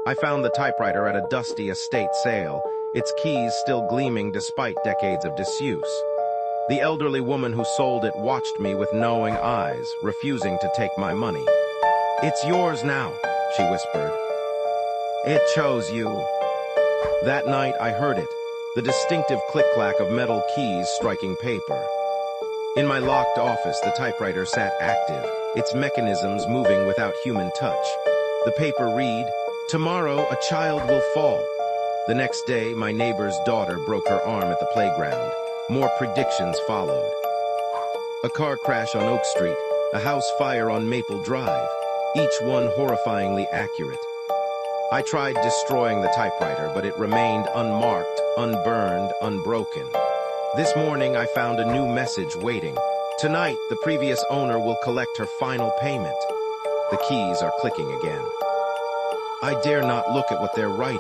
I found the typewriter at a dusty estate sale, its keys still gleaming despite decades of disuse. The elderly woman who sold it watched me with knowing eyes, refusing to take my money. "It's yours now," she whispered. "It chose you." That night I heard it, the distinctive click-clack of metal keys striking paper. In my locked office, the typewriter sat active, its mechanisms moving without human touch. The paper read, "Tomorrow a child will fall." The next day, my neighbor's daughter broke her arm at the playground. More predictions followed. A car crash on Oak Street, a house fire on Maple Drive, each one horrifyingly accurate. I tried destroying the typewriter, but it remained unmarked, unburned, unbroken. This morning, I found a new message waiting. Tonight, the previous owner will collect her final payment. The keys are clicking again. I dare not look at what they're writing.